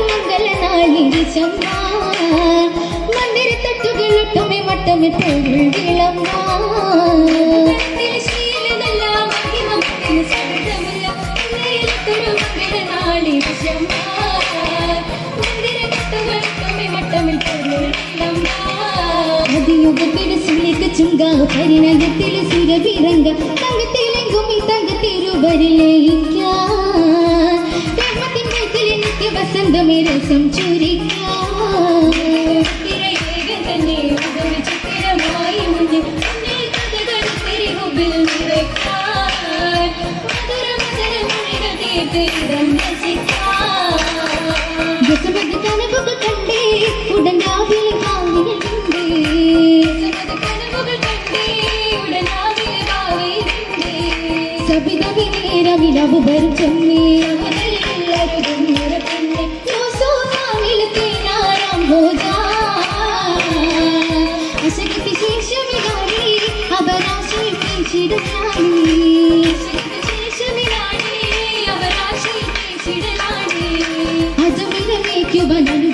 മംഗല നാളിരിച്ചമ്മ മന്ദിര തട്ടുകളൊട്ടുമേ വട്ടമേ പൊരുൾ വിളമ്മ ചുങ്കാ പരിണയത്തിൽ സുരവിരംഗ തങ്കത്തിലെങ്കും ഈ തങ്കത്തിരുവരിലേക്കാൻ നിത്യ വസന്തമേ രസം കനവുകൾ കണ്ടേ ഉടനാവിൽ സബിതവിനേരമിലവ് വരും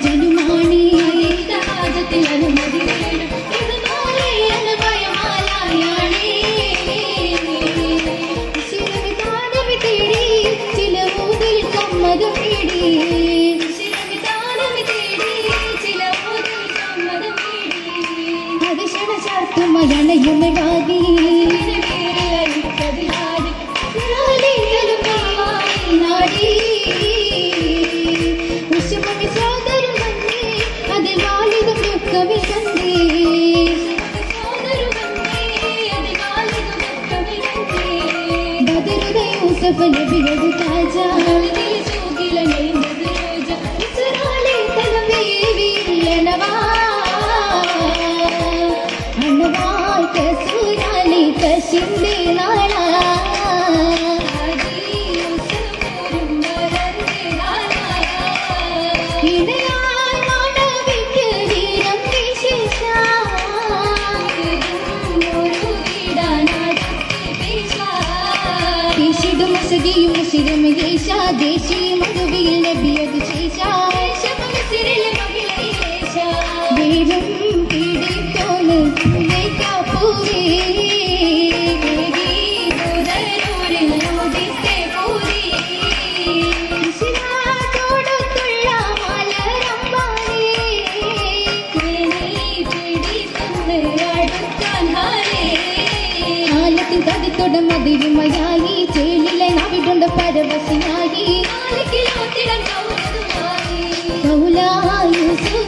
ജനുമാണി അനുമതി ണയുമടാകി അതിൽ വാലിതും ദുഃഖമേ കണ്ടേ ബദറുദ യൂസഫ് നബിയുടെ താജ കശിന്റെ നാളാ ദേശീ മധുവിൽ നബിയത് ശേഷ വീരം പീഡിത്തോന്ന് പൂവേ മതിരുമയായി ചേലിലെ നാവിടുണ്ട പരവശനായി കൗലായുസും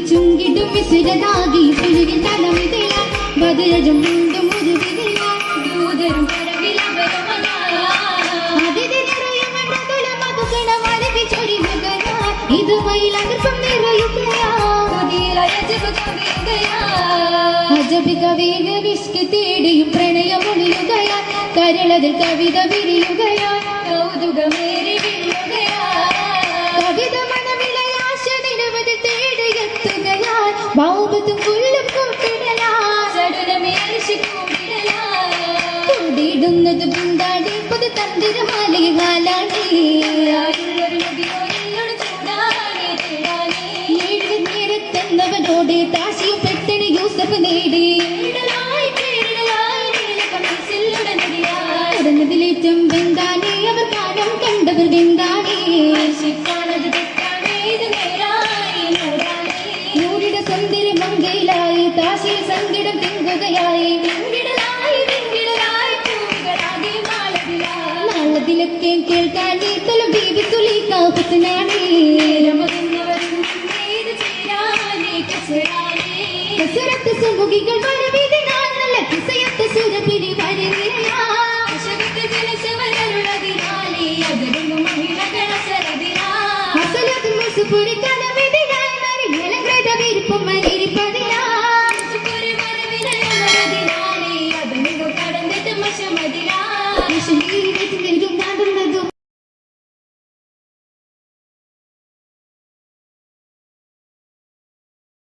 ചുങ്കിടും വിസുരനാകി പുലുകിൽ തലമിതയ ബദരും മുണ്ടും മുരുവിതയ ദൂതരും പരവിലവരമന അതിഥിനിറയും മൃദുല മധുകണ മരവി ചൊരിവുകയ ഇതുവയിൽ അകർപ്പം നിറയുകയാ അജബ് കവിക വിഷ്കി തേടിയും പ്രണയമൊളിയുകയാ കരളതിൽ കവിത വിരിയുകയാ കൗതുകമേറി വിരിയുകയാ കവിത മനവിളയാശ നിരവധി തേടിയെത്തുകയാൽ ബാബത്തും പുല്ലും കൂട്ടിടുന്നത് പിന്താടി പുതു തന്തിരമാലയാലാണി നേരത്തെന്നവനോട് താശിയും പെട്ടണി യൂസഫ് നേടി ഉടനതിലേറ്റം വെന്താനേ അവർ കാലം കണ്ടവർ വെന്താനേ നൂറിട സുന്ദര മങ്കയിലായി താശിയ സങ്കടം തിങ്ങുകയായി നാളതിലൊക്കെ കേൾക്കാൻ തലം ബീവി സുലീഖാനാണ് കസരത്ത് സംഭുകികൾ